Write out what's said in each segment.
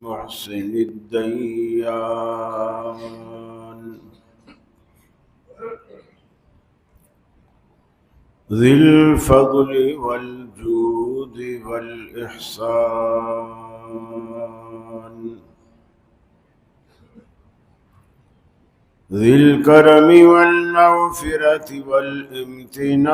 محسن الديان ذي الفضل والجود والإحسان ذي الكرم والمغفرة والامتنان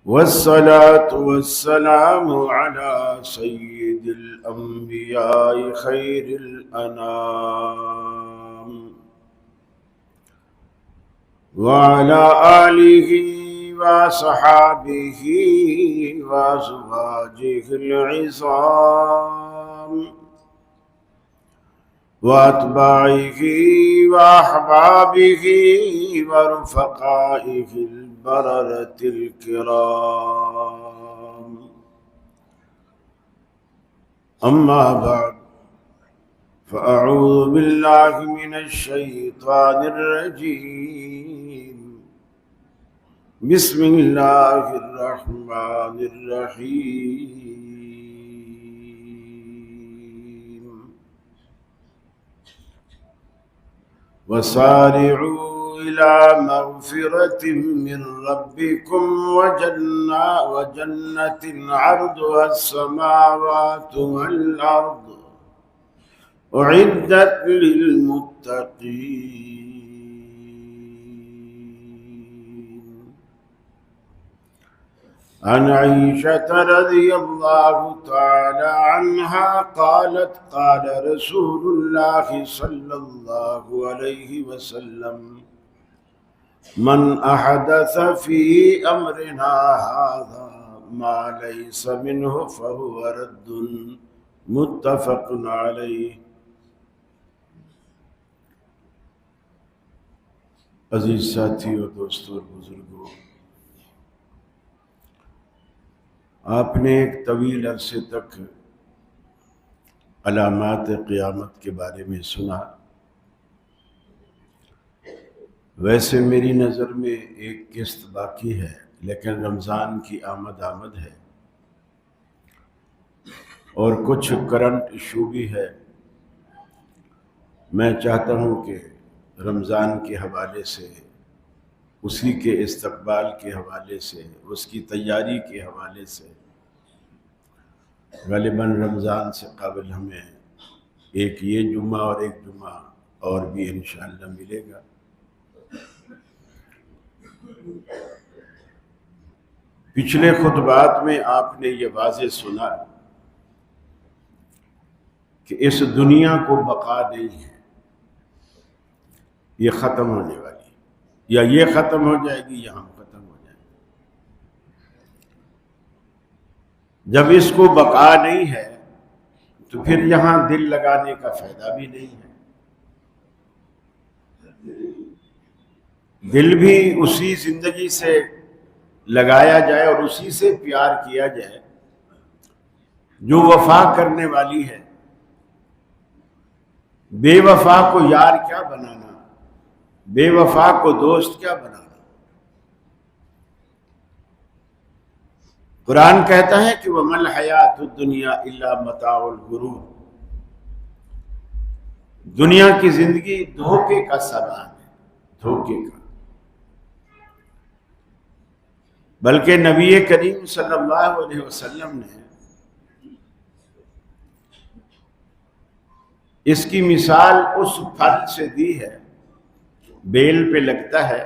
والصلاة والسلام على سيد الأنبياء خير الأنام وعلى آله وصحابه وأزواجه العظام وأتباعه وأحبابه ورفقائه البررة الكرام. أما بعد فأعوذ بالله من الشيطان الرجيم. بسم الله الرحمن الرحيم. وسارعوا إلى مغفرة من ربكم وجنة عرضها السماوات والأرض أعدت للمتقين. عن عائشة رضي الله تعالى عنها قالت قال رسول الله صلى الله عليه وسلم من أحدث في أمرنا هذا ما ليس منه فهو رد. متفق عليه. عزیز ساتھیو، دوستو اور بزرگوں، آپ نے ایک طویل عرصے تک علامات قیامت کے بارے میں سنا. ویسے میری نظر میں ایک قسط باقی ہے، لیکن رمضان کی آمد ہے اور کچھ کرنٹ ایشو بھی ہے. میں چاہتا ہوں کہ رمضان کے حوالے سے، اسی کے استقبال کے حوالے سے، اس کی تیاری کے حوالے سے، غالباً رمضان سے قبل ہمیں ایک یہ جمعہ اور ایک جمعہ اور بھی انشاءاللہ ملے گا. پچھلے خطبات میں آپ نے یہ واضح سنا کہ اس دنیا کو بقا نہیں ہے، یہ ختم ہونے والی ہے، یا یہ ختم ہو جائے گی یا ہم ختم ہو جائیں گے. جب اس کو بقا نہیں ہے تو پھر یہاں دل لگانے کا فائدہ بھی نہیں ہے. دل بھی اسی زندگی سے لگایا جائے اور اسی سے پیار کیا جائے جو وفا کرنے والی ہے. بے وفا کو یار کیا بنانا، بے وفا کو دوست کیا بنانا. قرآن کہتا ہے کہ وَمَا الْحَيَاةُ الدُّنْيَا إِلَّا مَتَاعُ الْغُرُورِ. دنیا کی زندگی دھوکے کا سامان ہے، دھوکے کا. بلکہ نبی کریم صلی اللہ علیہ وسلم نے اس کی مثال اس پھل سے دی ہے، بیل پہ لگتا ہے.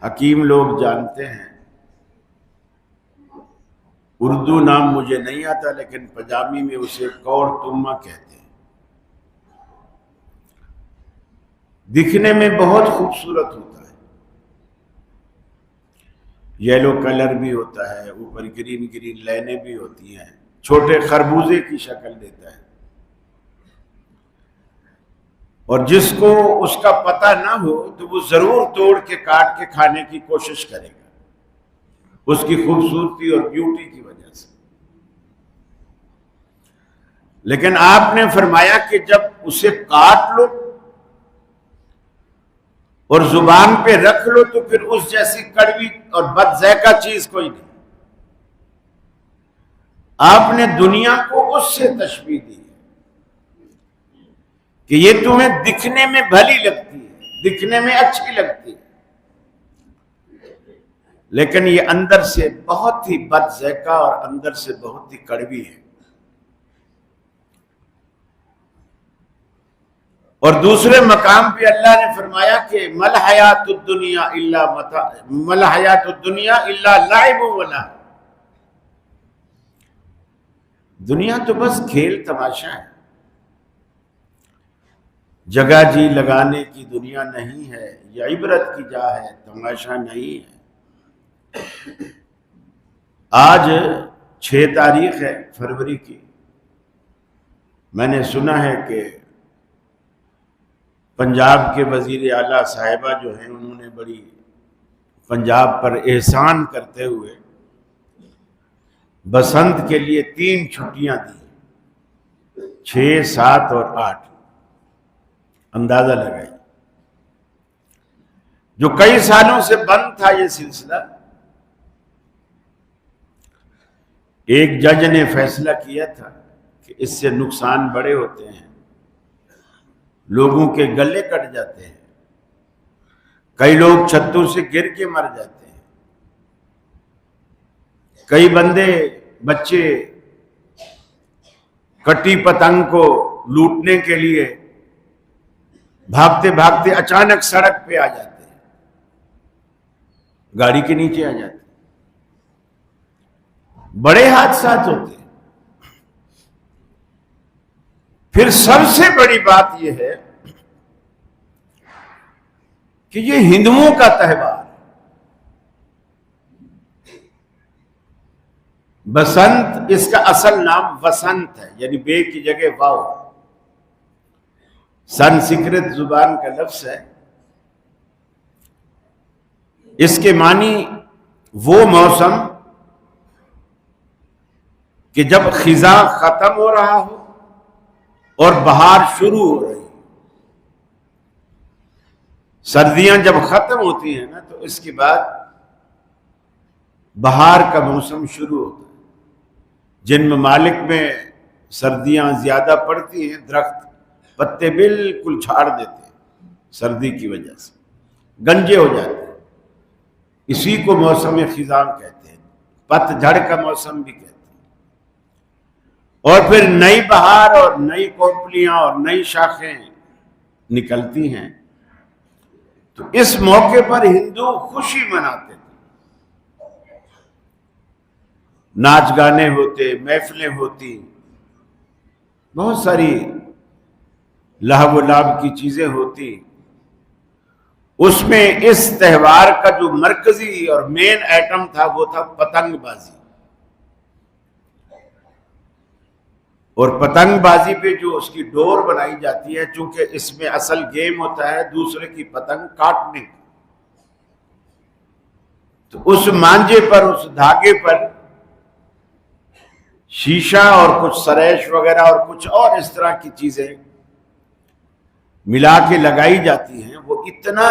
حکیم لوگ جانتے ہیں، اردو نام مجھے نہیں آتا لیکن پنجابی میں اسے کور تما کہتے ہیں. دکھنے میں بہت خوبصورت ہوتا ہے، یلو کلر بھی ہوتا ہے، اوپر گرین گرین لائنیں بھی ہوتی ہیں، چھوٹے خربوزے کی شکل دیتا ہے. اور جس کو اس کا پتہ نہ ہو تو وہ ضرور توڑ کے کاٹ کے کھانے کی کوشش کرے گا، اس کی خوبصورتی اور بیوٹی کی وجہ سے. لیکن آپ نے فرمایا کہ جب اسے کاٹ لو اور زبان پہ رکھ لو تو پھر اس جیسی کڑوی اور بد ذائقہ چیز کوئی نہیں. آپ نے دنیا کو اس سے تشبیہ دی کہ یہ تمہیں دکھنے میں بھلی لگتی ہے، دکھنے میں اچھی لگتی ہے، لیکن یہ اندر سے بہت ہی بد ذائقہ اور اندر سے بہت ہی کڑوی ہے۔ اور دوسرے مقام پہ اللہ نے فرمایا کہ مل حیات الدنیا الا متاع، مل حیات الدنیا الا لعب و لہو، دنیا تو بس کھیل تماشا ہے، جگہ جی لگانے کی دنیا نہیں ہے، یہ عبرت کی جا ہے، تماشا نہیں ہے۔ آج 6 تاریخ ہے فروری کی، میں نے سنا ہے کہ پنجاب کے وزیر اعلیٰ صاحبہ جو ہیں انہوں نے بڑی پنجاب پر احسان کرتے ہوئے بسنت کے لیے 3 چھٹیاں دی، 6، 7 اور 8، اندازہ لگائی، جو کئی سالوں سے بند تھا یہ سلسلہ۔ ایک جج نے فیصلہ کیا تھا کہ اس سے نقصان بڑے ہوتے ہیں، لوگوں کے گلے کٹ جاتے ہیں، کئی لوگ چھتوں سے گر کے مر جاتے ہیں، کئی بچے کٹی پتنگ کو لوٹنے کے لیے بھاگتے بھاگتے اچانک سڑک پہ آ جاتے ہیں، گاڑی کے نیچے آ جاتے ہیں، بڑے حادثات ہوتے ہیں۔ پھر سب سے بڑی بات یہ ہے کہ یہ ہندوؤں کا تہوار ہے، بسنت، اس کا اصل نام وسنت ہے، یعنی بے کی جگہ واو، سنسکرت زبان کا لفظ ہے۔ اس کے معنی وہ موسم کہ جب خزاں ختم ہو رہا ہو اور بہار شروع ہو رہی، سردیاں جب ختم ہوتی ہیں نا تو اس کے بعد بہار کا موسم شروع ہوتا ہے۔ جن ممالک میں سردیاں زیادہ پڑتی ہیں درخت پتے بالکل جھاڑ دیتے ہیں سردی کی وجہ سے، گنجے ہو جاتے ہیں، اسی کو موسم خزاں کہتے ہیں، پت جھڑ کا موسم بھی کہتے ہیں۔ اور پھر نئی بہار اور نئی کونپلیاں اور نئی شاخیں نکلتی ہیں، تو اس موقع پر ہندو خوشی مناتے تھے، ناچ گانے ہوتے، محفلیں ہوتی، بہت ساری لہو و لعب کی چیزیں ہوتی۔ اس میں اس تہوار کا جو مرکزی اور مین ایٹم تھا وہ تھا پتنگ بازی، اور پتنگ بازی پہ جو اس کی ڈور بنائی جاتی ہے، چونکہ اس میں اصل گیم ہوتا ہے دوسرے کی پتنگ کاٹنے کا، تو اس مانجے پر، اس دھاگے پر شیشہ اور کچھ سریش وغیرہ اور کچھ اور اس طرح کی چیزیں ملا کے لگائی جاتی ہیں، وہ اتنا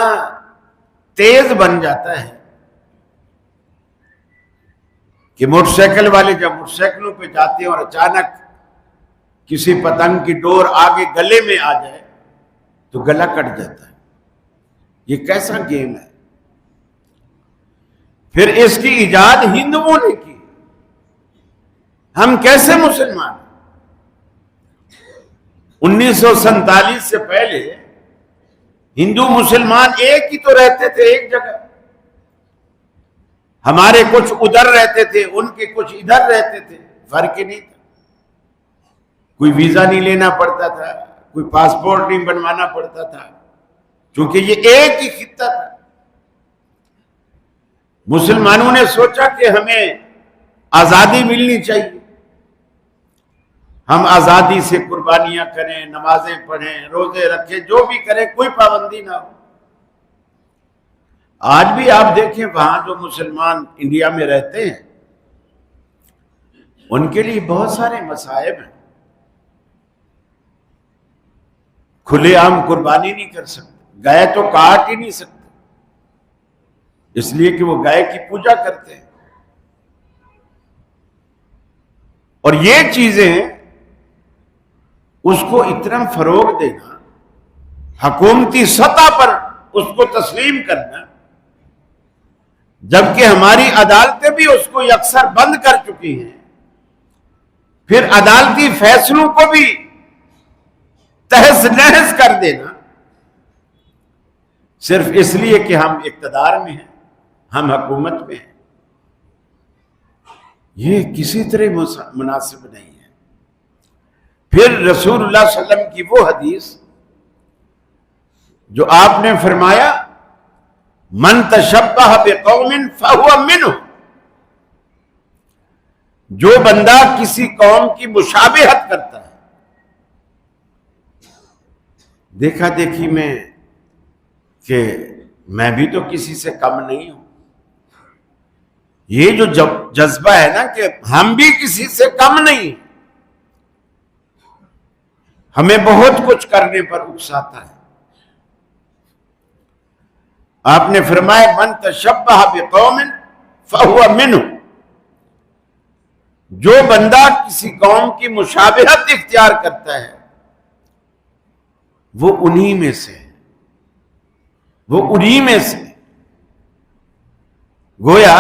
تیز بن جاتا ہے کہ موٹر سائیکل والے جب موٹر سائیکلوں پہ جاتے ہیں اور اچانک کسی پتنگ کی ڈور آگے گلے میں آ جائے تو گلا کٹ جاتا ہے۔ یہ کیسا گیم ہے؟ پھر اس کی ایجاد ہندوؤں نے کی، ہم کیسے مسلمان؟ 1947 سے پہلے ہندو مسلمان ایک ہی تو رہتے تھے، ایک جگہ، ہمارے کچھ ادھر رہتے تھے، ان کے کچھ ادھر رہتے تھے، فرق ہی نہیں تھا، کوئی ویزا نہیں لینا پڑتا تھا، کوئی پاسپورٹ نہیں بنوانا پڑتا تھا، چونکہ یہ ایک ہی خطہ تھا۔ مسلمانوں نے سوچا کہ ہمیں آزادی ملنی چاہیے، ہم آزادی سے قربانیاں کریں، نمازیں پڑھیں، روزے رکھیں، جو بھی کریں، کوئی پابندی نہ ہو۔ آج بھی آپ دیکھیں وہاں جو مسلمان انڈیا میں رہتے ہیں ان کے لیے بہت سارے مصائب ہیں، کھلے عام قربانی نہیں کر سکتے، گائے تو کاٹ ہی نہیں سکتے، اس لیے کہ وہ گائے کی پوجا کرتے ہیں۔ اور یہ چیزیں اس کو اتنا فروغ دینا، حکومتی سطح پر اس کو تسلیم کرنا، جبکہ ہماری عدالتیں بھی اس کو یکسر بند کر چکی ہیں، پھر عدالتی فیصلوں کو بھی تہس نہس کر دینا، صرف اس لیے کہ ہم اقتدار میں ہیں، ہم حکومت میں ہیں، یہ کسی طرح مناسب نہیں ہے۔ پھر رسول اللہ صلی اللہ علیہ وسلم کی وہ حدیث جو آپ نے فرمایا من تشبہ بقوم فہو منہ، جو بندہ کسی قوم کی مشابہت کرتا ہے، دیکھا دیکھی میں کہ میں بھی تو کسی سے کم نہیں ہوں، یہ جو جذبہ ہے نا کہ ہم بھی کسی سے کم نہیں، ہمیں بہت کچھ کرنے پر اکساتا ہے۔ آپ نے فرمایا من تشبہ بقوم فہو منہ، جو بندہ کسی قوم کی مشابہت اختیار کرتا ہے وہ انہی میں سے، وہ انہی میں سے۔ گویا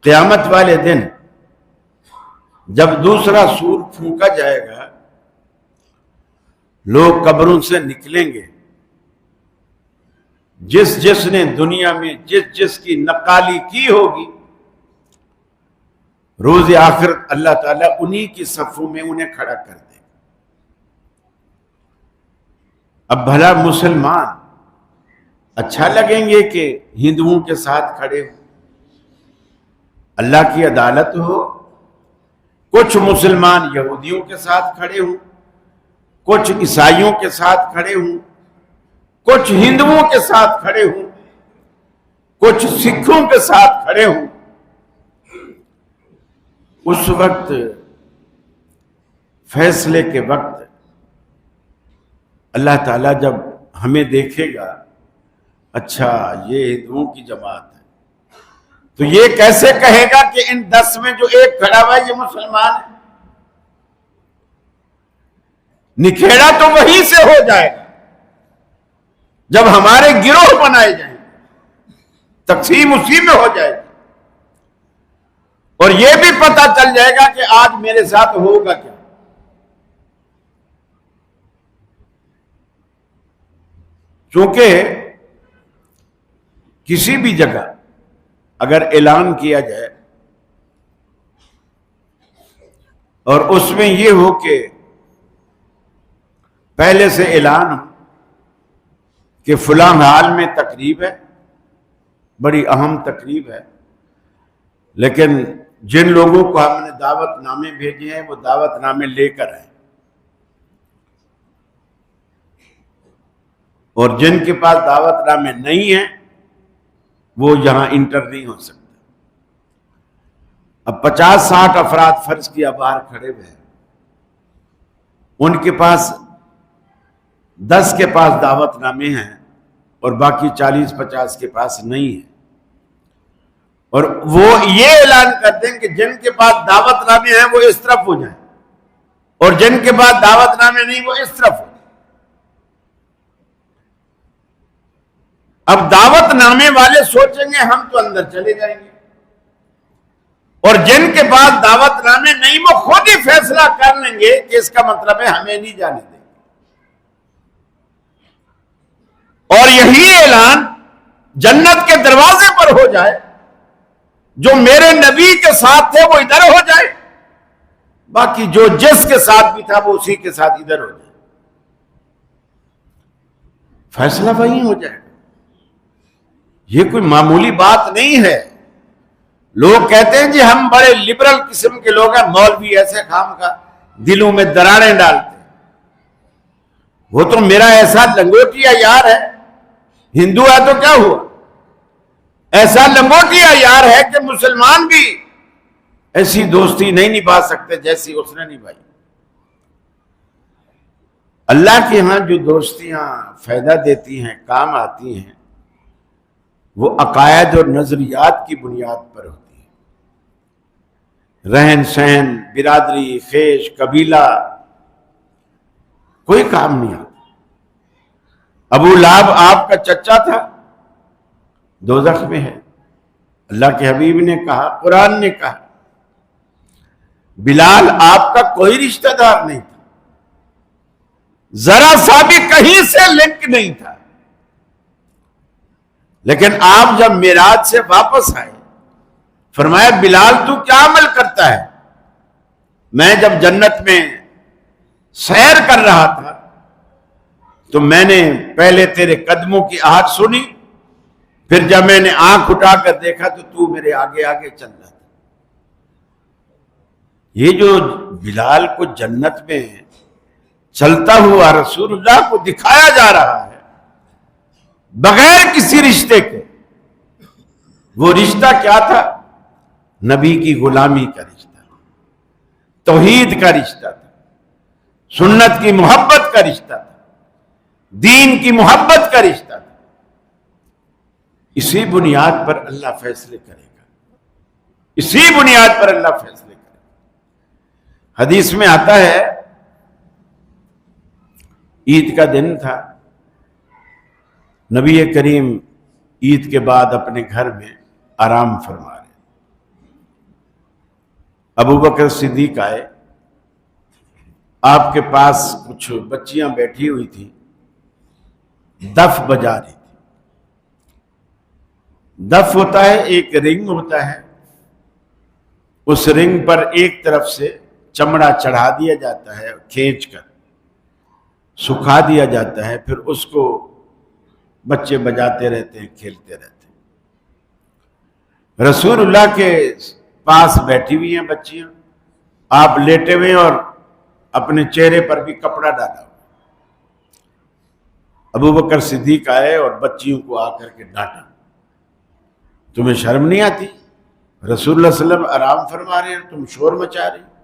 قیامت والے دن جب دوسرا سور پھونکا جائے گا، لوگ قبروں سے نکلیں گے، جس نے دنیا میں جس کی نقالی کی ہوگی، روز آخرت اللہ تعالیٰ انہی کی صفوں میں انہیں کھڑا کر دے گا۔ اب بھلا مسلمان اچھا لگیں گے کہ ہندوؤں کے ساتھ کھڑے ہو، اللہ کی عدالت ہو، کچھ مسلمان یہودیوں کے ساتھ کھڑے ہوں، کچھ عیسائیوں کے ساتھ کھڑے ہوں، کچھ ہندوؤں کے ساتھ کھڑے ہوں، کچھ سکھوں کے ساتھ کھڑے ہوں۔ اس وقت فیصلے کے وقت اللہ تعالیٰ جب ہمیں دیکھے گا، اچھا یہ ہندوؤں کی جماعت ہے، تو یہ کیسے کہے گا کہ ان 10 میں جو ایک کھڑا ہوا ہے یہ مسلمان ہے؟ نکھیڑا تو وہیں سے ہو جائے گا جب ہمارے گروہ بنائے جائیں گے، تقسیم اسی میں ہو جائے گی، اور یہ بھی پتہ چل جائے گا کہ آج میرے ساتھ ہوگا کیا۔ چونکہ کسی بھی جگہ اگر اعلان کیا جائے اور اس میں یہ ہو کہ پہلے سے اعلان ہو کہ فلاں حال میں تقریب ہے، بڑی اہم تقریب ہے، لیکن جن لوگوں کو ہم نے دعوت نامے بھیجے ہیں وہ دعوت نامے لے کر آئیں، اور جن کے پاس دعوت نامے نہیں ہیں وہ یہاں انٹر نہیں ہو سکتے۔ اب 50-60 افراد فرض کیا باہر کھڑے ہوئے ہیں، ان کے پاس 10 کے پاس دعوت نامے ہیں اور باقی 40-50 کے پاس نہیں ہیں، اور وہ یہ اعلان کر دیں کہ جن کے پاس دعوت نامے ہیں وہ اس طرف ہو جائیں، اور جن کے پاس دعوت نامے نہیں وہ اس طرف ہو جائیں۔ اب دعوت نامے والے سوچیں گے ہم تو اندر چلے جائیں گے، اور جن کے پاس دعوت نامے نہیں وہ خود ہی فیصلہ کر لیں گے کہ اس کا مطلب ہے ہمیں نہیں جانے دیں گے، اور یہی اعلان جنت کے دروازے پر ہو جائے، جو میرے نبی کے ساتھ تھے وہ ادھر ہو جائے، باقی جو جس کے ساتھ بھی تھا وہ اسی کے ساتھ ادھر ہو جائے، فیصلہ وہیں ہو جائے۔ یہ کوئی معمولی بات نہیں ہے۔ لوگ کہتے ہیں جی ہم بڑے لبرل قسم کے لوگ ہیں، مولوی ایسے خام کا دلوں میں دراڑیں ڈالتے ہیں، وہ تو میرا ایسا لنگوٹیا یار ہے، ہندو ہے تو کیا ہوا، ایسا لنگوٹیا یار ہے کہ مسلمان بھی ایسی دوستی نہیں نبھا سکتے جیسی اس نے نبھائی۔ اللہ کے ہاں جو دوستیاں فائدہ دیتی ہیں، کام آتی ہیں، وہ عقائد اور نظریات کی بنیاد پر ہوتی ہے۔ رہن سہن، برادری، خیش، قبیلہ، کوئی کام نہیں آتا۔ ابو لہب آپ کا چچا تھا، دوزخ میں ہے۔ اللہ کے حبیب نے کہا، قرآن نے کہا، بلال آپ کا کوئی رشتہ دار نہیں تھا، ذرا سا بھی کہیں سے لنک نہیں تھا، لیکن آپ جب معراج سے واپس آئے، فرمایا بلال تو کیا عمل کرتا ہے؟ میں جب جنت میں سیر کر رہا تھا تو میں نے پہلے تیرے قدموں کی آہٹ سنی، پھر جب میں نے آنکھ اٹھا کر دیکھا تو میرے آگے آگے چل رہا تھا۔ یہ جو بلال کو جنت میں چلتا ہوا رسول اللہ کو دکھایا جا رہا ہے بغیر کسی رشتے کے، وہ رشتہ کیا تھا؟ نبی کی غلامی کا رشتہ، توحید کا رشتہ تھا، سنت کی محبت کا رشتہ تھا، دین کی محبت کا رشتہ تھا۔ اسی بنیاد پر اللہ فیصلے کرے گا، اسی بنیاد پر اللہ فیصلے کرے گا۔ حدیث میں آتا ہے، عید کا دن تھا، نبی کریم عید کے بعد اپنے گھر میں آرام فرما رہے، ابو بکر صدیق آئے، آپ کے پاس کچھ بچیاں بیٹھی ہوئی تھیں، دف بجا رہی تھی۔ دف ہوتا ہے، ایک رنگ ہوتا ہے، اس رنگ پر ایک طرف سے چمڑا چڑھا دیا جاتا ہے، کھینچ کر سکھا دیا جاتا ہے، پھر اس کو بچے بجاتے رہتے ہیں، کھیلتے رہتے ہیں۔ رسول اللہ کے پاس بیٹھی ہوئی ہیں بچیاں، آپ لیٹے ہوئے اور اپنے چہرے پر بھی کپڑا ڈالا۔ ابو بکر صدیق آئے اور بچیوں کو آ کر کے ڈانٹا، تمہیں شرم نہیں آتی؟ رسول اللہ صلی اللہ علیہ وسلم آرام فرما رہے ہیں، تم شور مچا رہے ہیں۔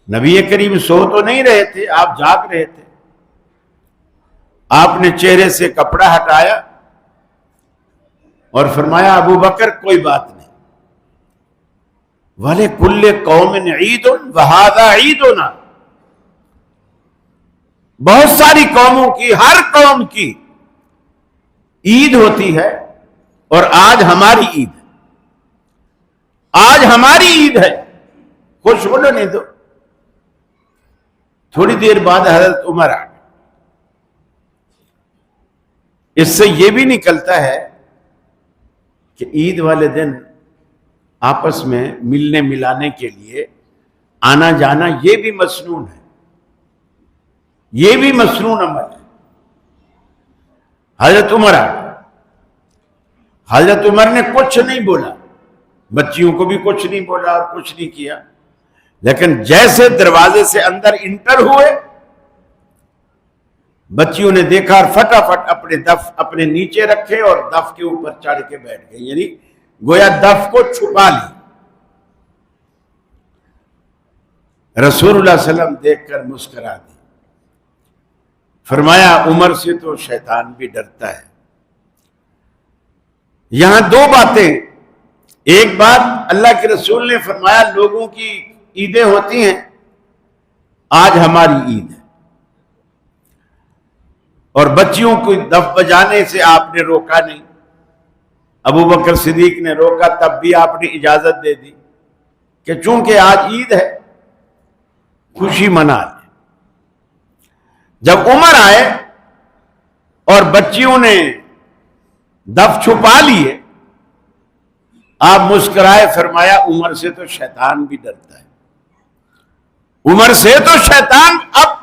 نبی کریم سو تو نہیں رہے تھے، آپ جاگ رہے تھے۔ آپ نے چہرے سے کپڑا ہٹایا اور فرمایا ابو بکر کوئی بات نہیں، وَلِكُلِّ قَوْمٍ عِيدٌ وَهَذَا عِيدُنَا، بہت ساری قوموں کی، ہر قوم کی عید ہوتی ہے، اور آج ہماری عید ہے، آج ہماری عید ہے، خوش ہونے دو۔ تھوڑی دیر بعد حضرت عمر آ گئے۔ اس سے یہ بھی نکلتا ہے کہ عید والے دن آپس میں ملنے ملانے کے لیے آنا جانا یہ بھی مسنون ہے، یہ بھی مسنون عمل ہے۔ حضرت عمر آ گئے، حضرت عمر نے کچھ نہیں بولا، بچیوں کو بھی کچھ نہیں بولا اور کچھ نہیں کیا، لیکن جیسے دروازے سے اندر انٹر ہوئے، بچیوں نے دیکھا اور فٹافٹ اپنے دف اپنے نیچے رکھے اور دف کے اوپر چڑھ کے بیٹھ گئے، یعنی گویا دف کو چھپا لی۔ رسول اللہ صلی اللہ علیہ وسلم دیکھ کر مسکرا دی، فرمایا عمر سے تو شیطان بھی ڈرتا ہے۔ یہاں دو باتیں، ایک بات اللہ کے رسول نے فرمایا لوگوں کی عیدیں ہوتی ہیں، آج ہماری عید ہے، اور بچیوں کو دف بجانے سے آپ نے روکا نہیں۔ ابو بکر صدیق نے روکا، تب بھی آپ نے اجازت دے دی کہ چونکہ آج عید ہے، خوشی منا لیں۔ جب عمر آئے اور بچیوں نے دف چھپا لیے، آپ مسکرائے، فرمایا عمر سے تو شیطان بھی ڈرتا ہے، عمر سے تو شیطان۔ اب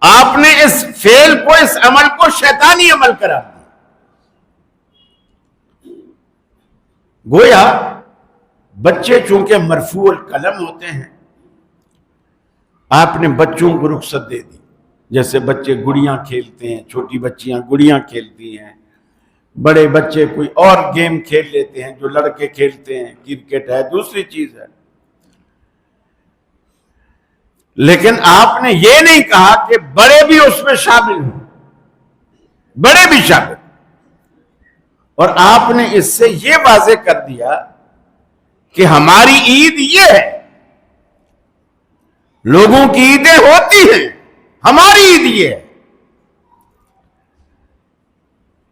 آپ نے اس فعل کو، اس عمل کو شیطانی عمل کرا دیا۔ گویا بچے چونکہ مرفوع القلم ہوتے ہیں، آپ نے بچوں کو رخصت دے دی۔ جیسے بچے گڑیاں کھیلتے ہیں، چھوٹی بچیاں گڑیاں کھیلتی ہیں، بڑے بچے کوئی اور گیم کھیل لیتے ہیں، جو لڑکے کھیلتے ہیں، کرکٹ ہے، دوسری چیز ہے، لیکن آپ نے یہ نہیں کہا کہ بڑے بھی اس میں شامل ہوں، بڑے بھی شامل۔ اور آپ نے اس سے یہ واضح کر دیا کہ ہماری عید یہ ہے، لوگوں کی عیدیں ہوتی ہیں، ہماری عید یہ ہے۔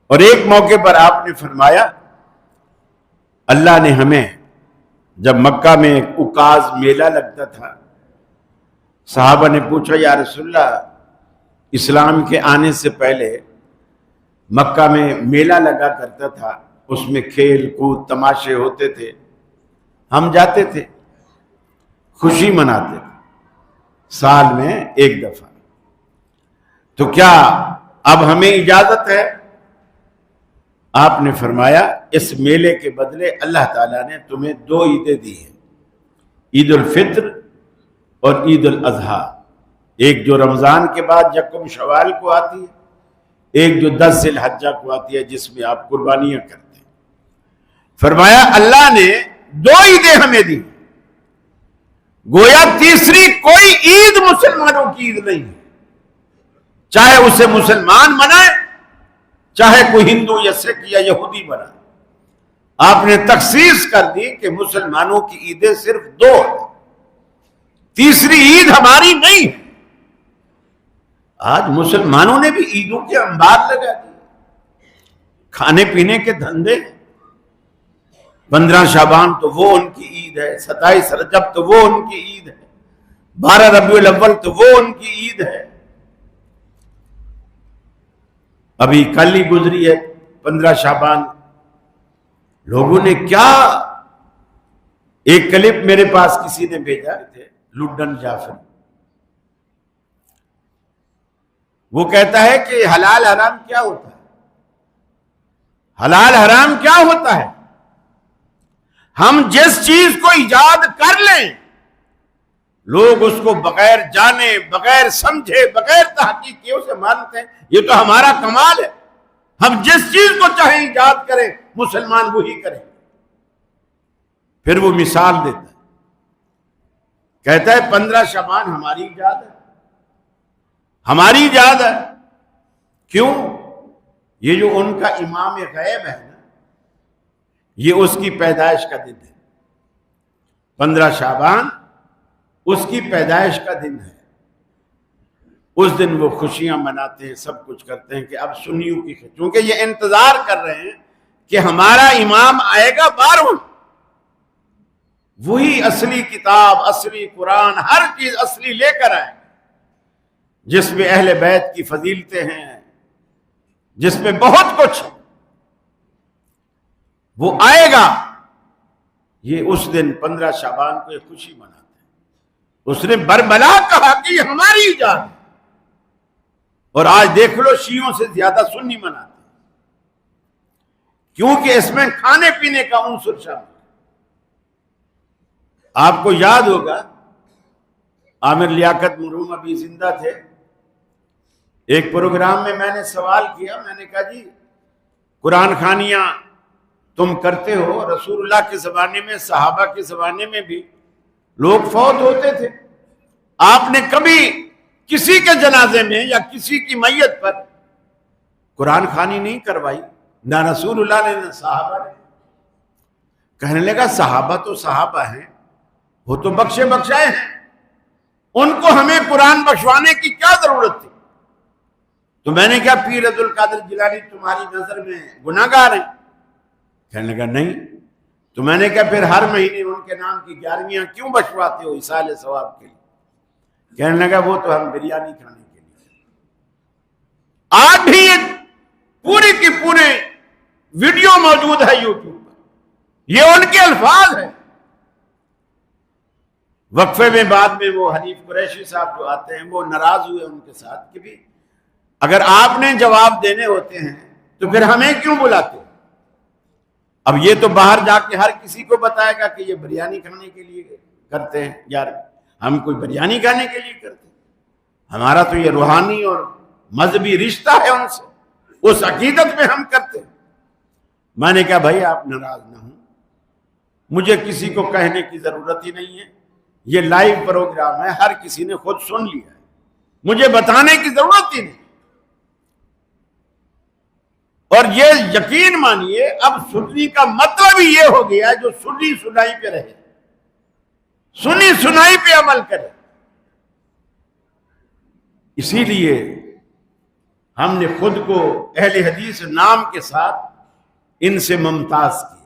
اور ایک موقع پر آپ نے فرمایا، اللہ نے ہمیں، جب مکہ میں ایک اکاز میلہ لگتا تھا، صحابہ نے پوچھا یا رسول اللہ، اسلام کے آنے سے پہلے مکہ میں میلہ لگا کرتا تھا، اس میں کھیل کود تماشے ہوتے تھے، ہم جاتے تھے، خوشی مناتے تھے سال میں ایک دفعہ، تو کیا اب ہمیں اجازت ہے؟ آپ نے فرمایا اس میلے کے بدلے اللہ تعالیٰ نے تمہیں 2 عیدیں دی ہیں، عید الفطر اور عید الاضحیٰ، ایک جو رمضان کے بعد یکم شوال کو آتی ہے، ایک جو 10 ذی الحجہ کو آتی ہے جس میں آپ قربانیاں کرتے ہیں۔ فرمایا اللہ نے 2 عیدیں ہمیں دی، گویا تیسری کوئی عید مسلمانوں کی عید نہیں ہے، چاہے اسے مسلمان منائے، چاہے کوئی ہندو یا سکھ یا یہودی بنائے۔ آپ نے تخصیص کر دی کہ مسلمانوں کی عیدیں صرف 2 ہیں، تیسری عید ہماری نہیں ہے۔ آج مسلمانوں نے بھی عیدوں کے انبار لگا دیے، کھانے پینے کے دھندے، 15 شعبان تو وہ ان کی عید ہے، 27 رجب تو وہ ان کی عید ہے، 12 ربیع الاول تو وہ ان کی عید ہے۔ ابھی کل ہی گزری ہے 15 شعبان، لوگوں نے کیا، ایک کلپ میرے پاس کسی نے بھیجا تھے، لڈن جعفر، وہ کہتا ہے کہ حلال حرام کیا ہوتا ہے، حلال حرام کیا ہوتا ہے؟ ہم جس چیز کو ایجاد کر لیں، لوگ اس کو بغیر جانے، بغیر سمجھے، بغیر تحقیق کیے اسے مانتے ہیں، یہ تو ہمارا کمال ہے۔ ہم جس چیز کو چاہیں ایجاد کریں، مسلمان وہی کریں۔ پھر وہ مثال دیتا ہے، کہتا ہے 15 شعبان ہماری ایجاد ہے، ہماری ایجاد ہے۔ کیوں؟ یہ جو ان کا امام غیب ہے نا، یہ اس کی پیدائش کا دن ہے، 15 شعبان اس کی پیدائش کا دن ہے۔ اس دن وہ خوشیاں مناتے ہیں، سب کچھ کرتے ہیں کہ اب سنیوں کی، چونکہ یہ انتظار کر رہے ہیں کہ ہمارا امام آئے گا 12واں، وہی اصلی کتاب، اصلی قرآن، ہر چیز اصلی لے کر آئے، جس میں اہل بیت کی فضیلتیں ہیں، جس میں بہت کچھ، وہ آئے گا۔ یہ اس دن 15 شعبان کو یہ خوشی مناتے ہیں۔ اس نے بربلا کہا کہ یہ ہماری ایجاد ہے، اور آج دیکھ لو شیعوں سے زیادہ سنی مناتے ہیں، کیونکہ اس میں کھانے پینے کا عنصر شامل ہے۔ آپ کو یاد ہوگا عامر لیاقت مرحوم ابھی زندہ تھے، ایک پروگرام میں نے سوال کیا، میں نے کہا جی قرآن خوانیاں تم کرتے ہو، رسول اللہ کے زمانے میں، صحابہ کے زمانے میں بھی لوگ فوت ہوتے تھے، آپ نے کبھی کسی کے جنازے میں یا کسی کی میت پر قرآن خوانی نہیں کروائی، نہ رسول اللہ نے نہ صحابہ نے۔ کہنے لگا صحابہ تو صحابہ ہیں، وہ تو بخشے بخشائے ہیں، ان کو ہمیں قرآن بخشوانے کی کیا ضرورت تھی؟ تو میں نے کہا پیر عبد القادر جیلانی تمہاری نظر میں گناہ گار ہیں؟ کہنے لگا نہیں۔ تو میں نے کہا پھر ہر مہینے ان کے نام کی 11ویاں کیوں بخشواتے ہو ایصال ثواب کے لیے؟ کہنے لگا وہ تو ہم بریانی کھانے کے لیے۔ آج بھی یہ پوری کی پورے ویڈیو موجود ہے یوٹیوب پر، یہ ان کے الفاظ ہیں۔ وقفے میں بعد میں وہ حنیف قریشی صاحب جو آتے ہیں، وہ ناراض ہوئے ان کے ساتھ کہ بھی اگر آپ نے جواب دینے ہوتے ہیں تو پھر ہمیں کیوں بلاتے ہو؟ اب یہ تو باہر جا کے ہر کسی کو بتائے گا کہ یہ بریانی کھانے کے لیے کرتے ہیں۔ یار ہم کوئی بریانی کھانے کے لیے کرتے ہیں؟ ہمارا تو یہ روحانی اور مذہبی رشتہ ہے ان سے، اس عقیدت میں ہم کرتے ہیں۔ میں نے کہا بھائی آپ ناراض نہ ہوں، مجھے کسی کو کہنے کی ضرورت ہی نہیں ہے، یہ لائیو پروگرام ہے، ہر کسی نے خود سن لیا ہے، مجھے بتانے کی ضرورت ہی نہیں۔ اور یہ یقین مانیے اب سنی کا مطلب ہی یہ ہو گیا جو سنی سنائی پہ رہے، سنی سنائی پہ عمل کرے۔ اسی لیے ہم نے خود کو اہل حدیث نام کے ساتھ ان سے ممتاز کیا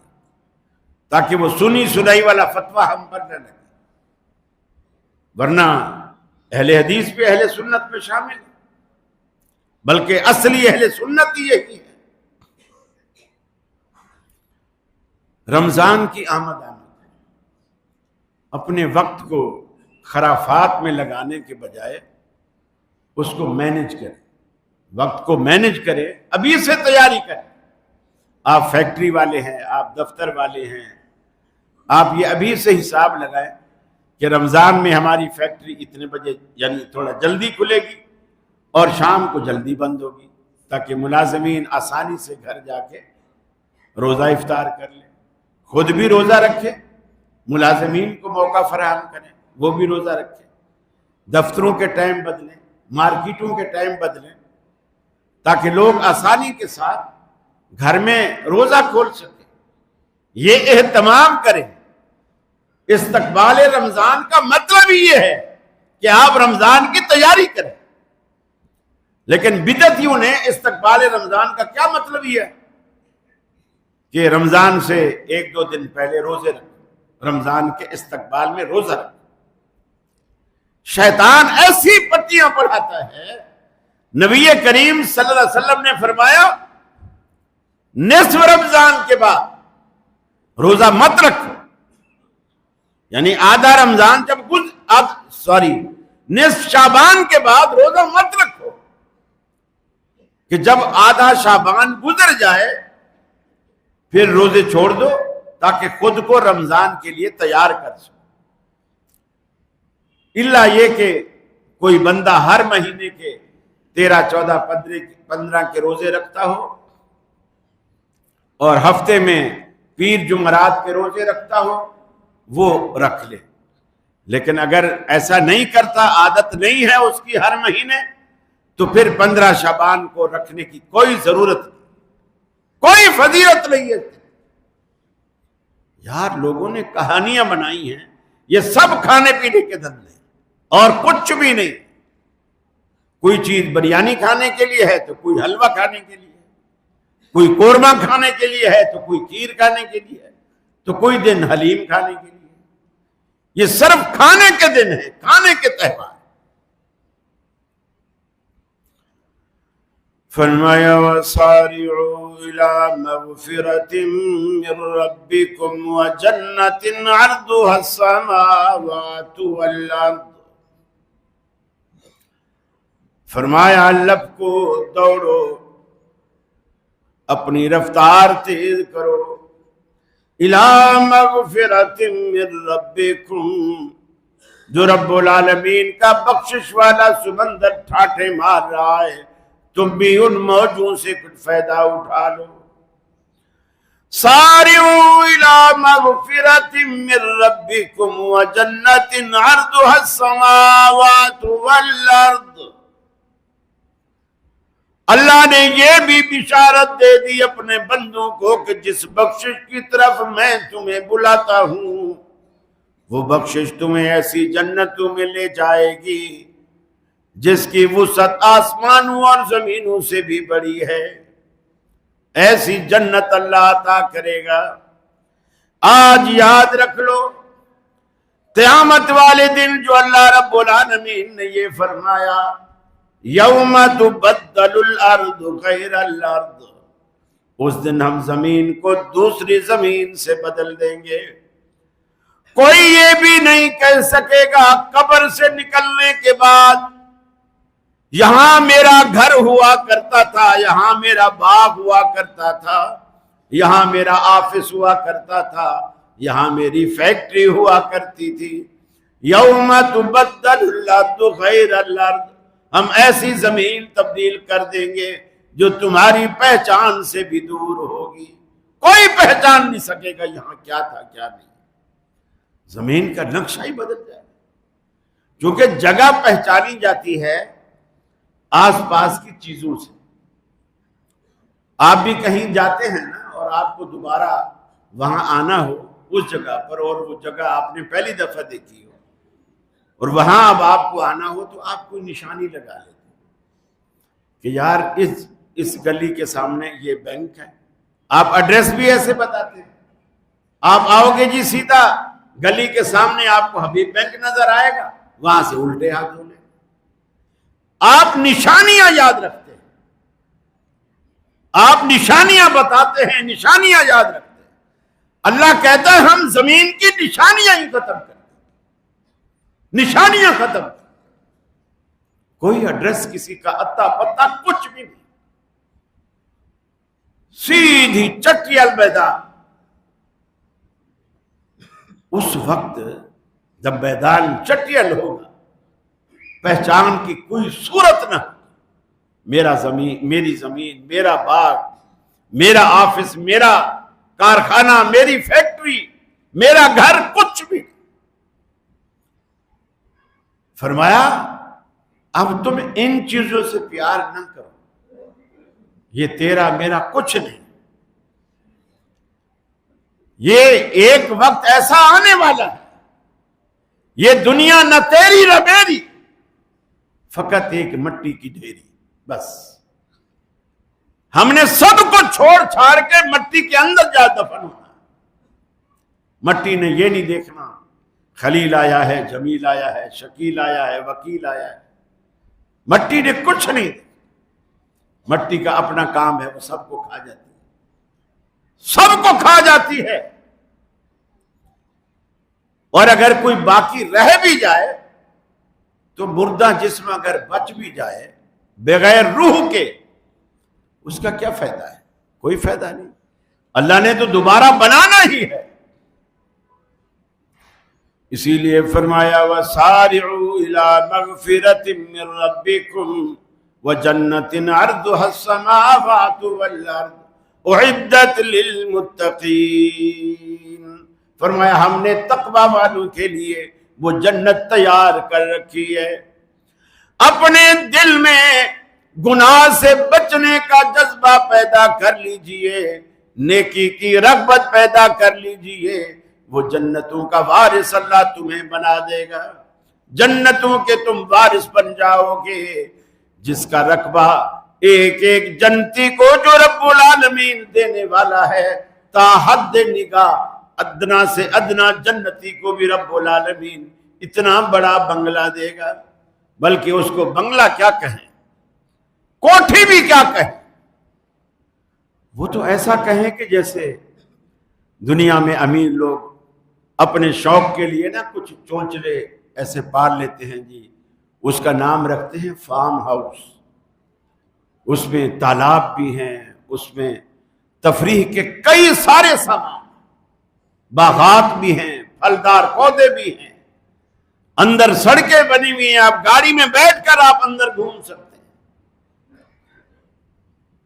تاکہ وہ سنی سنائی والا فتویٰ ہم پر نہ لگے، ورنہ اہل حدیث بھی اہل سنت میں شامل ہے، بلکہ اصلی اہل سنت ہی یہی ہے۔ رمضان کی آمد اپنے وقت کو خرافات میں لگانے کے بجائے اس کو مینج کرے، وقت کو مینج کرے، ابھی سے تیاری کرے۔ آپ فیکٹری والے ہیں، آپ دفتر والے ہیں، آپ یہ ابھی سے حساب لگائیں کہ رمضان میں ہماری فیکٹری اتنے بجے یعنی تھوڑا جلدی کھلے گی اور شام کو جلدی بند ہوگی، تاکہ ملازمین آسانی سے گھر جا کے روزہ افطار کر لیں، خود بھی روزہ رکھے، ملازمین کو موقع فراہم کریں وہ بھی روزہ رکھیں، دفتروں کے ٹائم بدلیں، مارکیٹوں کے ٹائم بدلیں، تاکہ لوگ آسانی کے ساتھ گھر میں روزہ کھول سکیں۔ یہ اہتمام کریں۔ استقبال رمضان کا مطلب ہی یہ ہے کہ آپ رمضان کی تیاری کریں، لیکن بدعتیوں نے استقبال رمضان کا کیا مطلب یہ ہے کہ رمضان سے ایک دو دن پہلے روزے رکھیں، رمضان کے استقبال میں روزہ رکھیں۔ شیطان ایسی پٹیاں پڑھاتا ہے، نبی کریم صلی اللہ علیہ وسلم نے فرمایا نصف رمضان کے بعد روزہ مت رکھو، یعنی آدھا رمضان جب نصف شعبان کے بعد روزہ مت رکھو، کہ جب آدھا شعبان گزر جائے پھر روزے چھوڑ دو تاکہ خود کو رمضان کے لیے تیار کر سکو۔ الا یہ کہ کوئی بندہ ہر مہینے کے 13، 14، 15 کے روزے رکھتا ہو اور ہفتے میں پیر جمعرات کے روزے رکھتا ہو وہ رکھ لے، لیکن اگر ایسا نہیں کرتا، عادت نہیں ہے اس کی ہر مہینے، تو پھر 15 شعبان کو رکھنے کی کوئی ضرورت نہیں، کوئی فضیلت نہیں ہے۔ یار لوگوں نے کہانیاں بنائی ہیں، یہ سب کھانے پینے کے دھندے اور کچھ بھی نہیں۔ کوئی چیز بریانی کھانے کے لیے ہے تو کوئی حلوہ کھانے کے لیے ہے، کوئی قورمہ کھانے کے لیے ہے تو کوئی کھیر کھانے کے لیے ہے، تو کوئی دن حلیم کھانے کے لیے۔ یہ صرف کھانے کے دن ہے، کھانے کے تہوار۔ فرمایا وَسَارِعُوا إِلَى مَغْفِرَةٍ مِّن رَّبِّكُمْ وَجَنَّةٍ عَرْضُهَا السَّمَاوَاتُ وَالْأَرْضُ۔ فرمایا لب کو دوڑو، اپنی رفتار تیز کرو، اِلَى مَغْفِرَةٍ مِّن رَّبِّكُمْ، جو رب العالمین کا بخشش والا سمندر ٹھاٹھے مار رہا ہے، تم بھی ان موجوں سے کچھ فائدہ اٹھا لو۔ سارعوا الى مغفرۃ من ربکم وجنۃ عرضها السماوات والارض۔ اللہ نے یہ بھی بشارت دے دی اپنے بندوں کو کہ جس بخشش کی طرف میں تمہیں بلاتا ہوں وہ بخشش تمہیں ایسی جنتوں میں لے جائے گی جس کی وسعت آسمانوں اور زمینوں سے بھی بڑی ہے۔ ایسی جنت اللہ عطا کرے گا۔ آج یاد رکھ لو، قیامت والے دن جو اللہ رب العالمین نے یہ فرمایا یوم تبدل الارض غیر الارض، اس دن ہم زمین کو دوسری زمین سے بدل دیں گے۔ کوئی یہ بھی نہیں کہہ سکے گا قبر سے نکلنے کے بعد یہاں میرا گھر ہوا کرتا تھا، یہاں میرا باغ ہوا کرتا تھا، یہاں میرا آفس ہوا کرتا تھا، یہاں میری فیکٹری ہوا کرتی تھی۔ یوم تبدل الارض غیر الارض، ہم ایسی زمین تبدیل کر دیں گے جو تمہاری پہچان سے بھی دور ہوگی، کوئی پہچان نہیں سکے گا یہاں کیا تھا کیا نہیں۔ زمین کا نقشہ ہی بدل جائے، کیونکہ جگہ پہچانی جاتی ہے آس پاس کی چیزوں سے۔ آپ بھی کہیں جاتے ہیں نا اور آپ کو دوبارہ وہاں آنا ہو اس جگہ پر، اور وہ جگہ آپ نے پہلی دفعہ دیکھی ہو اور وہاں اب آپ کو آنا ہو، تو آپ کوئی نشانی لگا لیتے کہ یار اس گلی کے سامنے یہ بینک ہے. آپ ایڈریس بھی ایسے بتاتے ہیں. آپ آؤ گے جی سیدھا گلی کے سامنے آپ کو حبیب بینک نظر آئے گا، وہاں سے الٹے ہاتھ دھو لیں. آپ نشانیاں یاد رکھتے ہیں، آپ نشانیاں بتاتے ہیں، نشانیاں یاد رکھتے ہیں. اللہ کہتا ہے ہم زمین کی نشانیاں ہی ختم کرتے ہیں، نشانیاں ختم کرتے ہیں. کوئی ایڈریس کسی کا اتا پتا کچھ بھی نہیں، سیدھی چٹی الوداع. اس وقت جب میدان چٹیل ہوگا، پہچان کی کوئی صورت نہ، میرا زمین، میری زمین، میرا باغ، میرا آفس، میرا کارخانہ، میری فیکٹری، میرا گھر، کچھ بھی. فرمایا اب تم ان چیزوں سے پیار نہ کرو، یہ تیرا میرا کچھ نہیں. یہ ایک وقت ایسا آنے والا ہے، یہ دنیا نہ تیری نہ میری، فقط ایک مٹی کی ڈھیری. بس ہم نے سب کو چھوڑ چھاڑ کے مٹی کے اندر جا دفن ہونا. مٹی نے یہ نہیں دیکھنا خلیل آیا ہے، جمیل آیا ہے، شکیل آیا ہے، وکیل آیا ہے. مٹی نے کچھ نہیں دیکھا. مٹی کا اپنا کام ہے، وہ سب کو کھا جاتی ہے، سب کو کھا جاتی ہے. اور اگر کوئی باقی رہ بھی جائے تو مردہ جسم اگر بچ بھی جائے بغیر روح کے، اس کا کیا فائدہ ہے؟ کوئی فائدہ نہیں. اللہ نے تو دوبارہ بنانا ہی ہے. اسی لیے فرمایا وَسَارِعُوا إِلَىٰ مَغْفِرَةٍ مِّن رَّبِّكُمْ وَجَنَّةٍ عَرْضُهَا السَّمَاوَاتُ وَالْأَرْضُ أُعِدَّتْ لِلْمُتَّقِينَ. فرمایا ہم نے تقوی والوں کے لیے وہ جنت تیار کر رکھی ہے. اپنے دل میں گناہ سے بچنے کا جذبہ پیدا کر لیجئے، نیکی کی رغبت پیدا کر لیجئے. وہ جنتوں کا وارث اللہ تمہیں بنا دے گا، جنتوں کے تم وارث بن جاؤ گے. جس کا رقبہ ایک ایک جنتی کو جو رب العالمین دینے والا ہے، تا حد نگاہ ادنا سے ادنا جنتی کو بھی رب العالمین اتنا بڑا بنگلہ دے گا. بلکہ اس کو بنگلہ کیا کہیں، کوٹھی بھی کیا کہیں، وہ تو ایسا کہیں کہ جیسے دنیا میں امیر لوگ اپنے شوق کے لیے نا کچھ چونچلے ایسے پال لیتے ہیں جی، اس کا نام رکھتے ہیں فارم ہاؤس. اس میں تالاب بھی ہیں، اس میں تفریح کے کئی سارے سامان، باغات بھی ہیں، پھلدار پودے بھی ہیں، اندر سڑکیں بنی ہوئی ہیں، آپ گاڑی میں بیٹھ کر آپ اندر گھوم سکتے ہیں.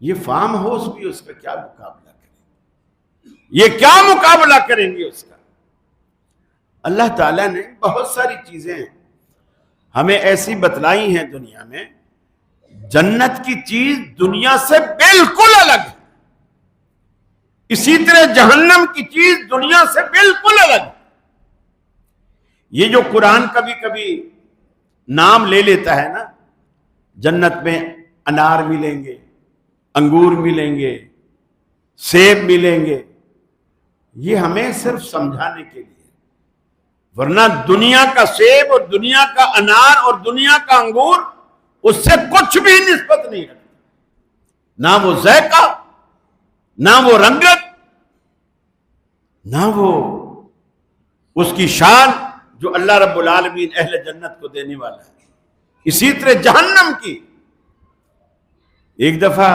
یہ فارم ہاؤس بھی اس کا کیا مقابلہ کریں، یہ کیا مقابلہ کریں گے اس کا. اللہ تعالیٰ نے بہت ساری چیزیں ہمیں ایسی بتلائی ہیں دنیا میں. جنت کی چیز دنیا سے بالکل الگ ہے، اسی طرح جہنم کی چیز دنیا سے بالکل الگ ہے. یہ جو قرآن کبھی کبھی نام لے لیتا ہے نا، جنت میں انار ملیں گے، انگور ملیں گے، سیب ملیں گے، یہ ہمیں صرف سمجھانے کے لیے. ورنہ دنیا کا سیب اور دنیا کا انار اور دنیا کا انگور اس سے کچھ بھی نسبت نہیں رکھتا. نہ وہ ذائقہ، نہ وہ رنگت، نہ وہ اس کی شان جو اللہ رب العالمین اہل جنت کو دینے والا ہے. اسی طرح جہنم کی. ایک دفعہ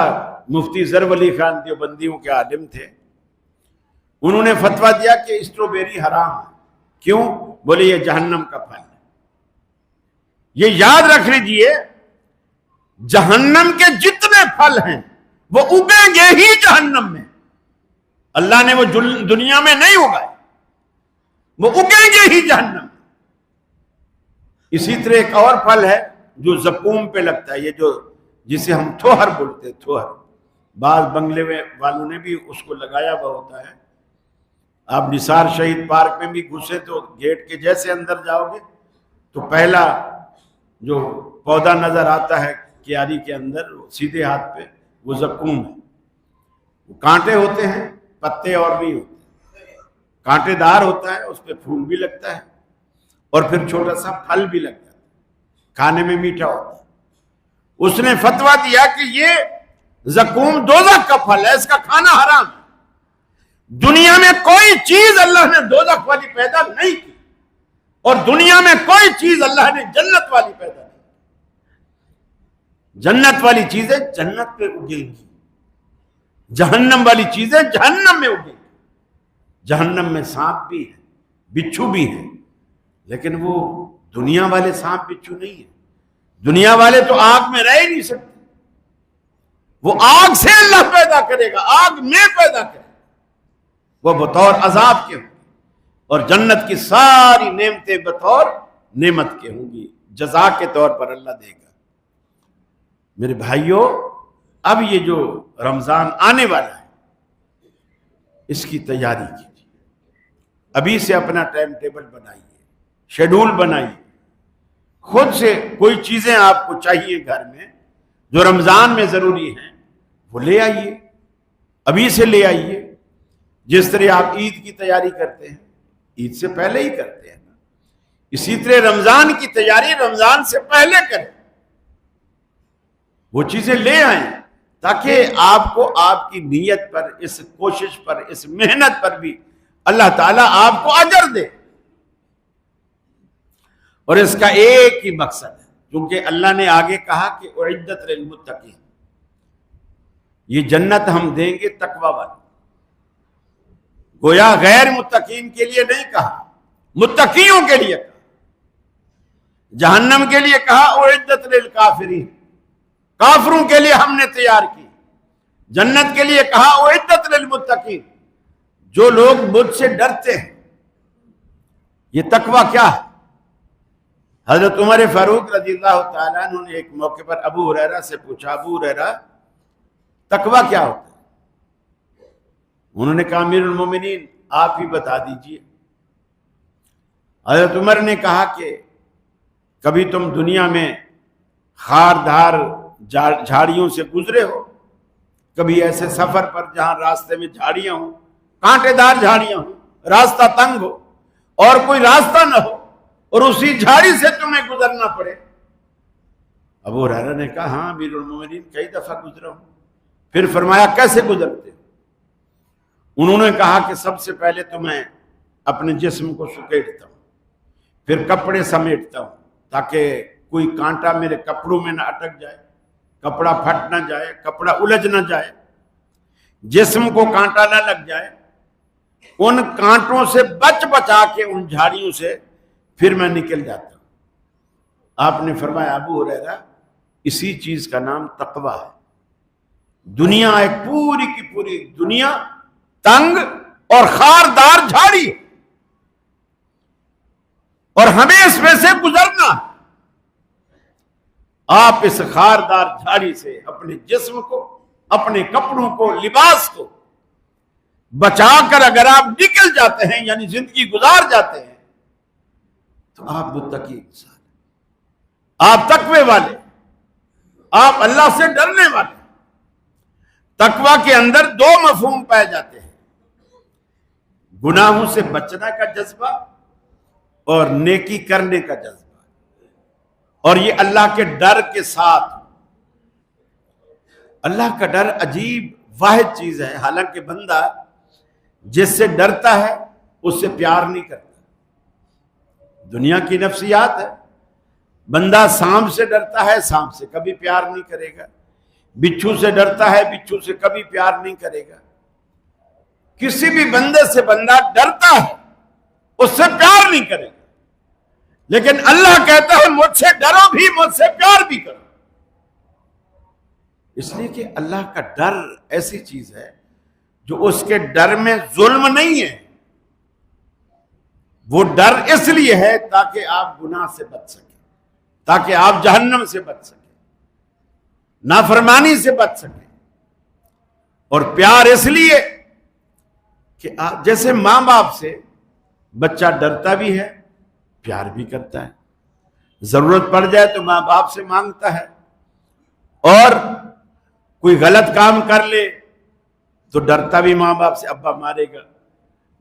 مفتی ظرف علی خان دیوبندیوں کے عالم تھے، انہوں نے فتویٰ دیا کہ اسٹرابیری حرام ہے. کیوں؟ بولے یہ جہنم کا پھل ہے. یہ یاد رکھ لیجئے، جہنم کے جتنے پھل ہیں وہ اگیں گے ہی جہنم میں. اللہ نے وہ دنیا میں نہیں اگائے، وہ اگیں گے ہی جہنم میں. اسی طرح ایک اور پھل ہے جو زقوم پہ لگتا ہے، یہ جو جسے ہم تھوہر بولتے ہیں، تھوہر، بعض بنگلے والوں نے بھی اس کو لگایا ہوا ہوتا ہے. آپ نثار شہید پارک میں بھی گھسے تو گیٹ کے جیسے اندر جاؤ گے تو پہلا جو پودا نظر آتا ہے کیاری کے اندر سیدھے ہاتھ پہ وہ زقوم ہے. وہ کانٹے ہوتے ہیں, پتے اور بھی ہوتے ہیں, کانٹے دار ہوتا ہے, اس پہ پھول بھی لگتا ہے اور پھر چھوٹا سا پھل بھی لگتا ہے, کھانے میں میٹھا ہوتا ہے. اس نے فتویٰ دیا کہ یہ زقوم دوزخ کا پھل ہے, اس کا کھانا حرام ہے. دنیا میں کوئی چیز اللہ نے دوزخ والی پیدا نہیں کی اور دنیا میں کوئی چیز اللہ نے جنت والی پیدا نہیں کی. جنت والی چیزیں جنت پہ اگیں گی, جہنم والی چیزیں جہنم میں اگیں گی. جہنم میں سانپ بھی ہے, بچھو بھی ہیں, لیکن وہ دنیا والے سانپ بچھو نہیں ہیں. دنیا والے تو آگ میں رہ ہی نہیں سکتے. وہ آگ سے اللہ پیدا کرے گا, آگ میں پیدا کرے گا, وہ بطور عذاب کے ہوں گے. اور جنت کی ساری نعمتیں بطور نعمت کے ہوں گی, جزا کے طور پر اللہ دے گا. میرے بھائیوں, اب یہ جو رمضان آنے والا ہے اس کی تیاری کیجیے. ابھی سے اپنا ٹائم ٹیبل بنائیے, شیڈول بنائیے. خود سے کوئی چیزیں آپ کو چاہیے گھر میں جو رمضان میں ضروری ہیں وہ لے آئیے, ابھی سے لے آئیے. جس طرح آپ عید کی تیاری کرتے ہیں عید سے پہلے ہی کرتے ہیں نا, اسی طرح رمضان کی تیاری رمضان سے پہلے کریں. وہ چیزیں لے آئیں تاکہ آپ کو آپ کی نیت پر, اس کوشش پر, اس محنت پر بھی اللہ تعالیٰ آپ کو اجر دے. اور اس کا ایک ہی مقصد ہے, کیونکہ اللہ نے آگے کہا کہ اعدت للمتقین, یہ جنت ہم دیں گے تقوی والے. گویا غیر متقین کے لیے نہیں کہا, متقیوں کے لیے کہا. جہنم کے لیے کہا اعدت للکافرین, کافروں کے لیے ہم نے تیار کی. جنت کے لیے کہا اعدت للمتقین, جو لوگ مجھ سے ڈرتے ہیں. یہ تقوی کیا ہے؟ حضرت عمر فاروق رضی اللہ تعالیٰ عنہ نے ایک موقع پر ابو ہریرہ سے پوچھا, ابو ہریرہ تقوی کیا ہوتا ہے؟ انہوں نے کہا امیر المومنین آپ ہی بتا دیجئے. حضرت عمر نے کہا کہ کبھی تم دنیا میں خاردار جھاڑیوں سے گزرے ہو, کبھی ایسے سفر پر جہاں راستے میں جھاڑیاں ہوں, کانٹے دار جھاڑیاں ہوں, راستہ تنگ ہو اور کوئی راستہ نہ ہو اور اسی جھاڑی سے تمہیں گزرنا پڑے؟ ابو ہریرہ نے کہا ہاں امیر المومنین کئی دفعہ گزرا ہوں. پھر فرمایا کیسے گزرتے؟ انہوں نے کہا کہ سب سے پہلے تو میں اپنے جسم کو سکیڑتا ہوں, پھر کپڑے سمیٹتا ہوں تاکہ کوئی کانٹا میرے کپڑوں میں نہ اٹک جائے, کپڑا پھٹ نہ جائے, کپڑا الجھ نہ جائے, جسم کو کانٹا نہ لگ جائے. ان کانٹوں سے بچا کے ان جھاڑیوں سے پھر میں نکل جاتا ہوں. آپ نے فرمایا ابو ہریرہ اسی چیز کا نام تقوی ہے. دنیا ایک پوری کی پوری دنیا تنگ اور خاردار جھاڑی, اور ہمیں اس میں سے گزرنا. آپ اس خاردار جھاڑی سے اپنے جسم کو, اپنے کپڑوں کو, لباس کو بچا کر اگر آپ نکل جاتے ہیں, یعنی زندگی گزار جاتے ہیں, تو آپ متقی انسان, آپ تقوی والے, آپ اللہ سے ڈرنے والے. تقوی کے اندر دو مفہوم پائے جاتے ہیں, گناہوں سے بچنا کا جذبہ اور نیکی کرنے کا جذبہ. اور یہ اللہ کے ڈر کے ساتھ. اللہ کا ڈر عجیب واحد چیز ہے. حالانکہ بندہ جس سے ڈرتا ہے اس سے پیار نہیں کرتا. دنیا کی نفسیات ہے, بندہ سانپ سے ڈرتا ہے, سانپ سے کبھی پیار نہیں کرے گا. بچھو سے ڈرتا ہے, بچھو سے کبھی پیار نہیں کرے گا. کسی بھی بندے سے بندہ ڈرتا ہے, اس سے پیار نہیں کرے گا. لیکن اللہ کہتا ہے مجھ سے ڈرو بھی, مجھ سے پیار بھی کرو. اس لیے کہ اللہ کا ڈر ایسی چیز ہے جو اس کے ڈر میں ظلم نہیں ہے. وہ ڈر اس لیے ہے تاکہ آپ گناہ سے بچ سکیں, تاکہ آپ جہنم سے بچ سکیں, نافرمانی سے بچ سکیں. اور پیار اس لیے کہ جیسے ماں باپ سے بچہ ڈرتا بھی ہے، پیار بھی کرتا ہے، ضرورت پڑ جائے تو ماں باپ سے مانگتا ہے، اور کوئی غلط کام کر لے تو ڈرتا بھی ماں باپ سے، ابا مارے گا۔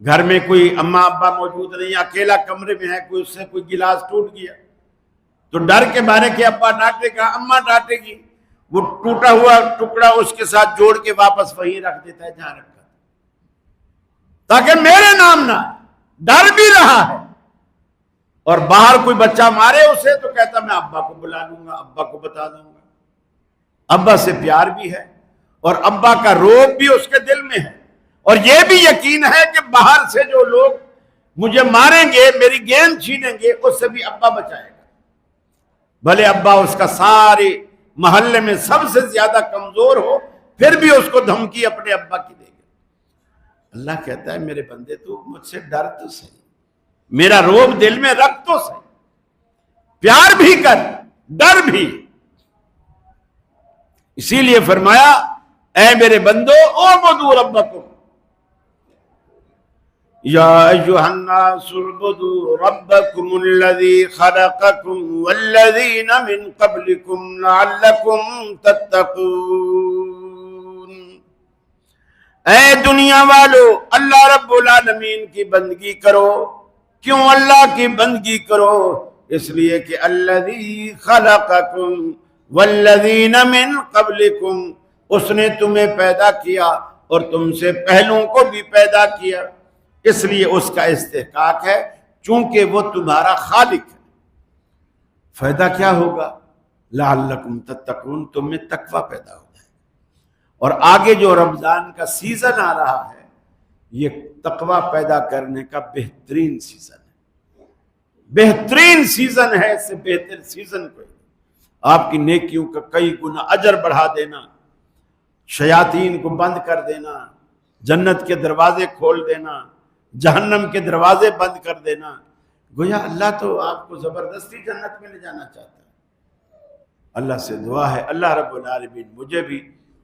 گھر میں کوئی اماں ابا موجود نہیں، اکیلا کمرے میں ہے، کوئی اس سے کوئی گلاس ٹوٹ گیا تو ڈر کے مارے کہ ابا ڈانٹے گا، اماں ڈانٹے گی، وہ ٹوٹا ہوا ٹکڑا اس کے ساتھ جوڑ کے واپس وہیں رکھ دیتا ہے جہاں رکھا، تاکہ میرے نام نہ، ڈر بھی رہا ہے۔ اور باہر کوئی بچہ مارے اسے تو کہتا میں ابا کو بلا لوں گا، ابا کو بتا دوں گا۔ ابا سے پیار بھی ہے اور ابا کا روب بھی اس کے دل میں ہے، اور یہ بھی یقین ہے کہ باہر سے جو لوگ مجھے ماریں گے، میری گیند چھینیں گے، اس سے بھی ابا بچائے گا، بھلے ابا اس کا سارے محلے میں سب سے زیادہ کمزور ہو، پھر بھی اس کو دھمکی اپنے ابا کی دے گا۔ اللہ کہتا ہے میرے بندے تو مجھ سے ڈر تو صحیح، میرا روب دل میں رکھ تو صحیح، پیار بھی کر، ڈر بھی۔ اسی لیے فرمایا اے میرے بندو اعبدوا ربکم یا ایھا الناس اعبدوا ربکم الذی خلقکم والذین من قبلکم لعلکم تتقون۔ اے دنیا والو، اللہ رب العالمین کی بندگی کرو۔ کیوں اللہ کی بندگی کرو؟ اس لیے کہ الذی خلقکم والذین من قبلکم، اس نے تمہیں پیدا کیا اور تم سے پہلوں کو بھی پیدا کیا، اس لیے اس کا استحقاق ہے، چونکہ وہ تمہارا خالق ہے۔ فائدہ کیا ہوگا؟ لعلکم تتقون، تم میں تقوی پیدا ہو جائے۔ اور آگے جو رمضان کا سیزن آ رہا ہے، یہ تقوی پیدا کرنے کا بہترین سیزن ہے، بہترین سیزن ہے، اس سے بہتر سیزن کوئی نہیں۔ آپ کی نیکیوں کا کئی گنا اجر بڑھا دینا، شیاطین کو بند کر دینا، جنت کے دروازے کھول دینا، جہنم کے دروازے بند کر دینا۔ گویا اللہ تو آپ کو زبردستی جنت میں لے جانا چاہتا ہے۔ اللہ سے دعا ہے اللہ رب العالمین مجھے بھی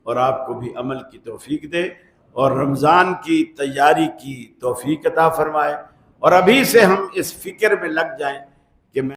اور آپ کو بھی عمل کی توفیق دے، اور رمضان کی تیاری کی توفیق عطا فرمائے، اور ابھی سے ہم اس فکر میں لگ جائیں